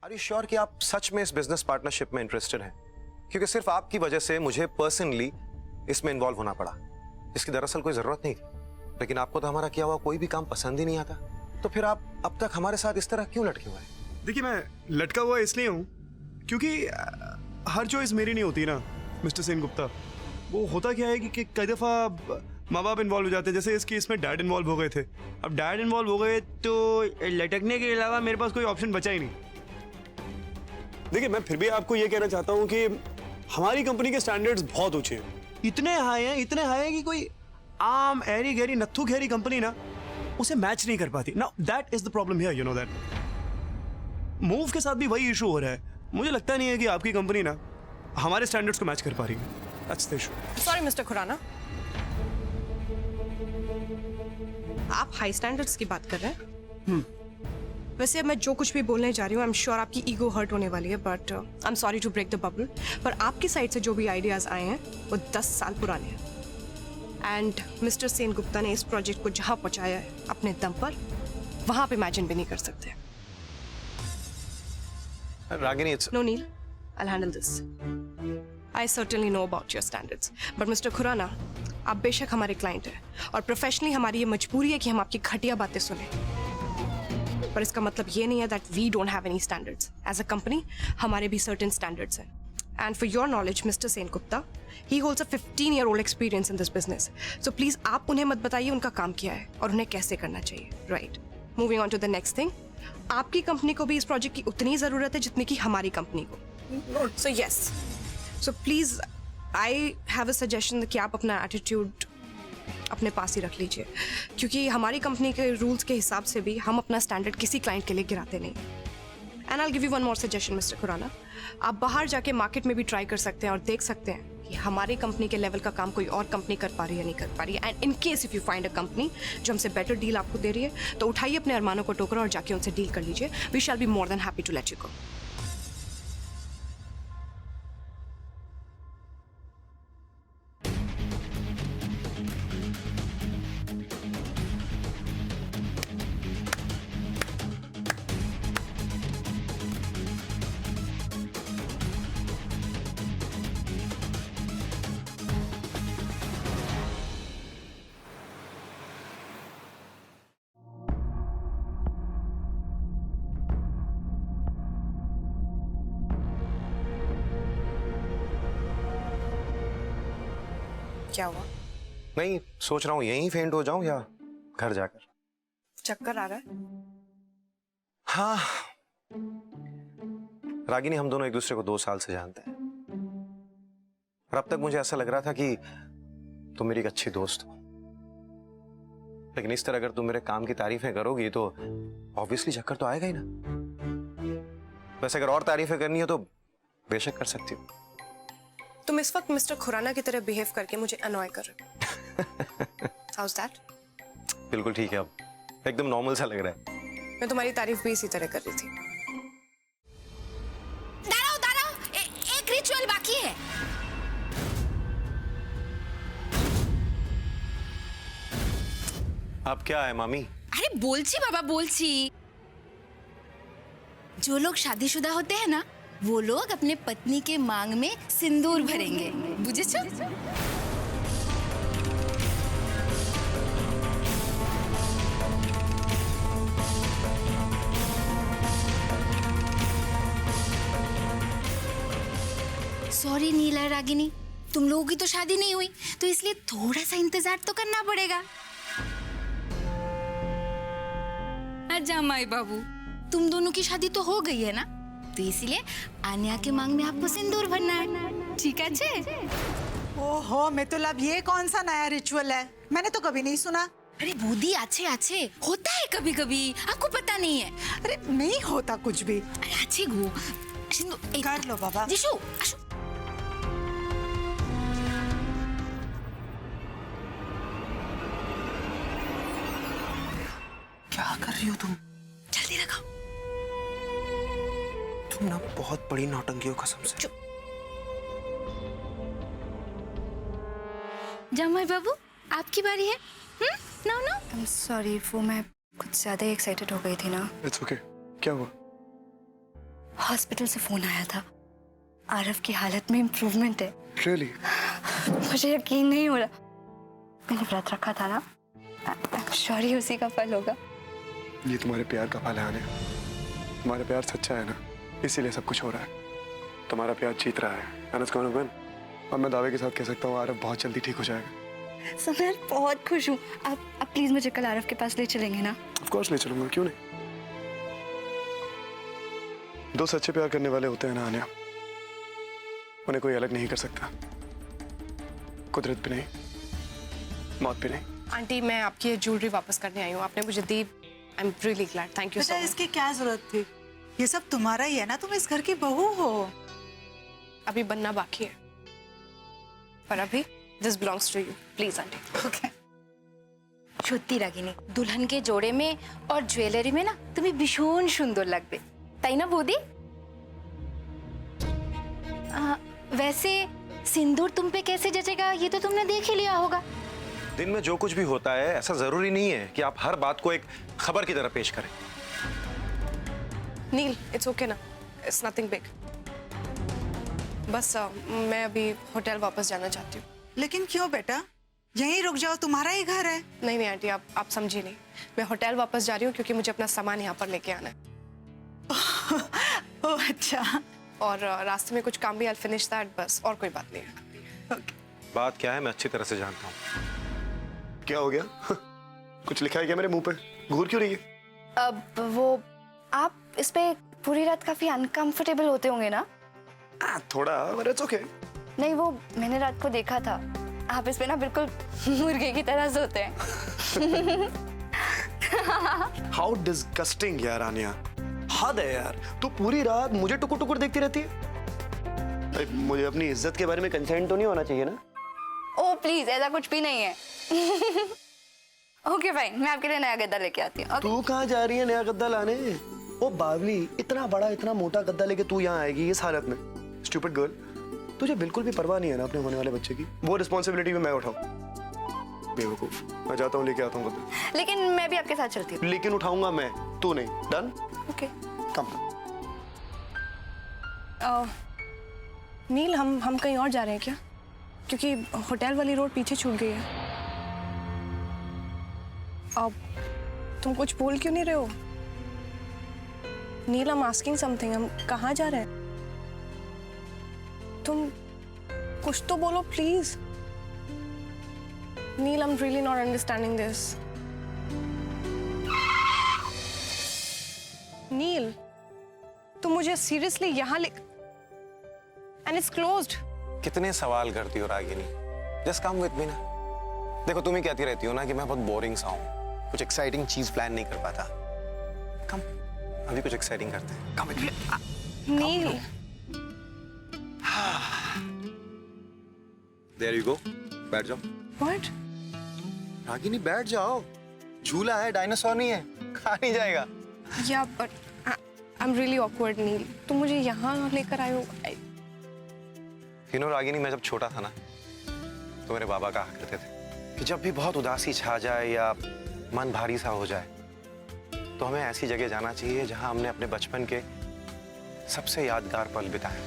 Are you sure कि आप सच में इस बिजनेस पार्टनरशिप में इंटरेस्टेड हैं? क्योंकि सिर्फ आपकी वजह से मुझे पर्सनली इसमें इन्वॉल्व होना पड़ा, जिसकी दरअसल कोई जरूरत नहीं थी। लेकिन आपको तो हमारा किया हुआ कोई भी काम पसंद ही नहीं आता, तो फिर आप अब तक हमारे साथ इस तरह क्यों लटके हुए हैं? देखिए, मैं लटका हुआ इसलिए हूँ क्योंकि हर चॉइस मेरी नहीं होती ना मिस्टर सेन गुप्ता। वो होता क्या है कि कई दफ़ा माँ बाप इन्वॉल्व हो जाते हैं, जैसे इस केस में डैड इन्वॉल्व हो गए थे। अब डैड इन्वॉल्व हो गए तो लटकने के अलावा मेरे पास कोई ऑप्शन बचा ही नहीं। देखिए, मैं फिर भी आपको ये कहना चाहता हूँ कि हमारी कंपनी के स्टैंडर्ड्स बहुत ऊंचे हैं, इतने हाई हैं कि कोई आम ऐरी गहरी नत्थू गहरी कंपनी ना उसे मैच नहीं कर पाती। Now that is the problem here, you know that. Move के साथ भी वही इशू हो रहा है। मुझे लगता नहीं है कि आपकी कंपनी ना हमारे स्टैंडर्ड्स को मैच कर पा रही है। That's the issue. Sorry mister Khurana, आप हाई स्टैंडर्ड्स की बात कर रहे हैं? वैसे अब मैं जो कुछ भी बोलने जा रही हूँ, आई एम श्योर आपकी ईगो हर्ट होने वाली है, but I am sorry to break the bubble, पर आपकी साइड से जो भी आइडियाज आए हैं वो 10 साल पुराने हैं। एंड मिस्टर सेन गुप्ता ने इस प्रोजेक्ट को जहां पहुंचाया है अपने दम पर, वहां आप इमेजिन भी नहीं कर सकते। Ragini, it's No, Neil. I'll handle this. I certainly know about your standards. But Mr. Khurana, आप बेशक हमारे क्लाइंट हैं और प्रोफेशनली हमारी ये मजबूरी है कि हम आपकी घटिया बातें सुने, पर इसका मतलब ये नहीं है that we don't have any standards. As a company, हमारे भी certain standards हैं. And for your knowledge, Mr. Sen Gupta, he holds a 15-year-old experience in this business. So please आप उन्हें मत बताइए उनका काम क्या है और उन्हें कैसे करना चाहिए. Right. Moving on to the next thing. आपकी कंपनी को भी इस प्रोजेक्ट की उतनी जरूरत है जितनी कि हमारी कंपनी को। So yes, so please I have a suggestion कि आप अपना एटीट्यूड अपने पास ही रख लीजिए, क्योंकि हमारी कंपनी के रूल्स के हिसाब से भी हम अपना स्टैंडर्ड किसी क्लाइंट के लिए गिराते नहीं। And I give you one more suggestion mister Khurana, आप बाहर जाके मार्केट में भी ट्राई कर सकते हैं और देख सकते हैं कि हमारी कंपनी के लेवल का काम कोई और कंपनी कर पा रही है या नहीं कर पा रही है। And in case if you find a company जो हमसे बेटर डील आपको दे रही है, तो उठाइए अपने अरमानों को टोकरा और जाके उनसे डील कर लीजिए। We shall be more than happy to let you go. क्या हुआ? नहीं, सोच रहा हूँ यहीं फेंट हो जाऊं या घर जाकर। चक्कर आ रहा है? हाँ रागिनी, हम दोनों एक दूसरे को 2 साल से जानते हैं और अब तक मुझे ऐसा लग रहा था कि तुम मेरी एक अच्छी दोस्त हो, लेकिन इस तरह अगर तुम मेरे काम की तारीफें करोगी तो ऑब्वियसली चक्कर तो आएगा ही ना। वैसे अगर और तारीफें करनी है तो बेशक कर सकती हो। तुम इस वक्त मिस्टर खुराना की तरह बिहेव करके मुझे अनॉय कर रहे हो। House that? बिल्कुल ठीक है, अब एकदम नॉर्मल सा लग रहा है। मैं तुम्हारी तारीफ भी इसी तरह कर रही थी। दाঁড়াও, एक रिचुअल बाकी है। अब क्या है मामी? अरे बोलছি बाबा बोलছি, जो लोग शादीशुदा होते हैं ना, वो लोग अपने पत्नी के मांग में सिंदूर भरेंगे, बुझेছো? सॉरी नीला रागिनी, तुम लोगों की तो शादी नहीं हुई, तो इसलिए थोड़ा सा इंतजार तो करना पड़ेगा। अच्छा माई बाबू, तुम दोनों की शादी तो हो गई है ना, तो इसलिए आन्या के मांग में आपको सिंदूर भरना है, ठीक है? ओहो मितुल, ये कौन सा नया रिचुअल है? मैंने तो कभी नहीं सुना। अरे बूदी, अच्छे होता है कभी कभी, आपको पता नहीं है? अरे नहीं होता कुछ भी। अरे अच्छे गो सिंदूर कर लो बाबा। जिशु, आशु। क्या कर रही हो तुम? जल्दी लगाओ। तुम ना बहुत बड़ी नौटंकी हो कसम से। जामाई बाबू, आपकी बारी है। नो नो, सॉरी, वो मैं कुछ ज्यादा एक्साइटेड हो गई थी ना। It's okay. क्या हुआ? हॉस्पिटल से फोन आया था। आरव की हालत में इम्प्रूवमेंट है। रियली? मुझे यकीन नहीं हो रहा। मैंने व्रत रखा था ना, आई एम श्योर ही उसी का फल होगा। ये तुम्हारे प्यार का फल है आने। तुम्हारा प्यार सच्चा है ना, इसीलिए सब कुछ हो रहा है। तुम्हारा प्यार जीत रहा है and it's gonna win। और मैं दावे के साथ कह सकता हूँ आरव बहुत जल्दी ठीक हो जाएगा। समर बहुत खुश हूँ। आप प्लीज मुझे कल आरव के पास ले चलेंगे ना? ऑफ कोर्स ले चलूंगा, क्यों नहीं। दो सच्चे प्यार करने वाले होते हैं ना आन्या, उन्हें कोई अलग नहीं कर सकता। कुदरत भी नहीं, मौत भी नहीं। आंटी मैं आपकी ये ज्वेलरी वापस करने आई हूँ, आपने मुझे दी। I am really glad, thank you so बेटा मच। इसकी क्या जरूरत थी? ये सब तुम्हारा ही है ना, तुम इस घर की बहू हो। अभी बनना बाकी है, पर अभी this belongs to you, please aunty. Okay. সত্যি রাগিনী, दुल्हन के जोड़े में और ज्वेलरी में ना तुम्हें भीषण सुंदर लगবে, ताई ना बूदी? वैसे सिंदूर तुम पे कैसे जचेगा ये तो तुमने देख ही लिया होगा। दिन में जो कुछ भी होता है ऐसा जरूरी नहीं है कि आप हर बात को एक खबर की तरह पेश करें। नील इट्स ओके ना, इट्स नथिंग बिग। बस मैं अभी होटल वापस जाना चाहती हूँ। लेकिन क्यों बेटा, यहीं रुक जाओ, तुम्हारा ही घर है। नहीं नहीं आंटी, आप समझी नहीं। मैं होटल वापस जा रही हूँ क्योंकि मुझे अपना सामान यहाँ पर लेके आना है। ओह अच्छा। और रास्ते में कुछ काम भी, आई फिनिश दैट, बस और कोई बात नहीं है। ओके। बात क्या है मैं अच्छी तरह से जानता हूँ। क्या हो गया? कुछ लिखा है क्या मेरे मुंह पे? घूर क्यों रही है? अब वो आप इस पे पूरी रात काफी अनकंफर्टेबल होते होंगे ना? थोड़ा, but it's okay। नहीं, वो मैंने रात को देखा था, आप इस पे ना बिल्कुल मुर्गे की तरह सोते हैं। हाउ डिस्गस्टिंग यार आन्या, हद है यार। तू पूरी रात मुझे टुकुर टुकुर देखती रहती है। मुझे अपनी इज्जत के बारे में कंसर्न तो नहीं होना चाहिए ना? ओ प्लीज, ऐसा कुछ भी नहीं है। ओके फाइन, मैं आपके लिए नया गद्दा लेके आती हूँ। तू कहाँ जा रही है नया गद्दा लाने? ओ बावली, इतना बड़ा इतना मोटा गद्दा लेके तू यहाँ आएगी इस हालत में? स्टूपिड गर्ल, तुझे बिल्कुल भी परवाह नहीं है ना अपने होने वाले बच्चे की? वो रिस्पॉन्सिबिलिटी भी मैं उठाऊं? बेवकूफ, मैं जाता हूँ लेके आता हूँ गद्दा। लेकिन मैं भी आपके साथ चलती हूँ। लेकिन उठाऊंगा मैं, तू नहीं। डन? ओके। कम। नील हम कहीं और जा रहे हैं क्या? क्योंकि होटल वाली रोड पीछे छूट गई है। अब तुम कुछ बोल क्यों नहीं रहे हो? Neel, I am asking something, हम कहाँ जा रहे हैं? तुम कुछ तो बोलो please. Neel, I am really not understanding this. Neel, तुम मुझे सीरियसली यहाँ ले, एंड इट्स क्लोज्ड। कितने सवाल करती हो रागिनी? जस्ट कम विद मी ना। देखो तुम ही कहती रहती हो ना कि मैं बहुत बोरिंग सा हूँ, कुछ एक्साइटिंग चीज प्लान नहीं कर पाता। कम, अभी कुछ एक्साइटिंग करते हैं। Come with me. Neel, there you go, बैठ जाओ। व्हाट? रागिनी बैठ जाओ, झूला है, डायनासोर नहीं है, खा नहीं जाएगा। या but I am really awkward Neel, तुम मुझे यहाँ लेकर आए हो। यू नो रागिनी, मैं जब छोटा था ना तो मेरे बाबा कहा करते थे कि जब भी बहुत उदासी छा जाए या मन भारी सा हो जाए तो हमें ऐसी जगह जाना चाहिए जहां हमने अपने बचपन के सबसे यादगार पल बिताए।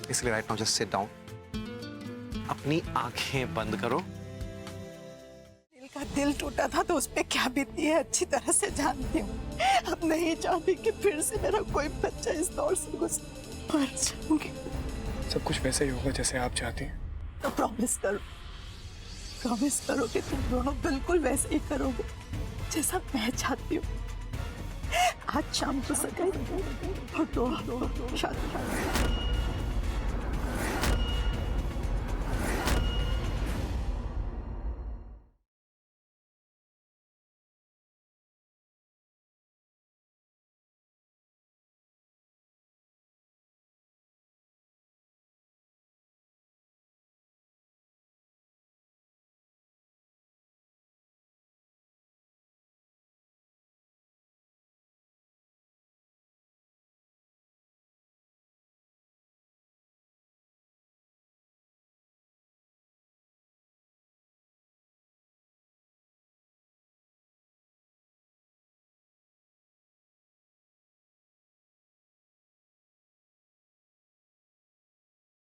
इसलिए right now just sit down, अपनी आंखें बंद करो। दिल का दिल टूटा था तो उस पे क्या बीती है अच्छी तरह से जानती हूँ। अब नहीं चाहती कि फिर से मेरा कोई बच्चा इस दौर से गुजरे। मर जाऊंगी। सब कुछ वैसे ही होगा जैसे आप चाहती हैं। तो प्रॉमिस करो कि तुम दोनों बिल्कुल वैसे ही करोगे जैसा मैं चाहती हूँ। आज शाम को सगाई और 2 शादी।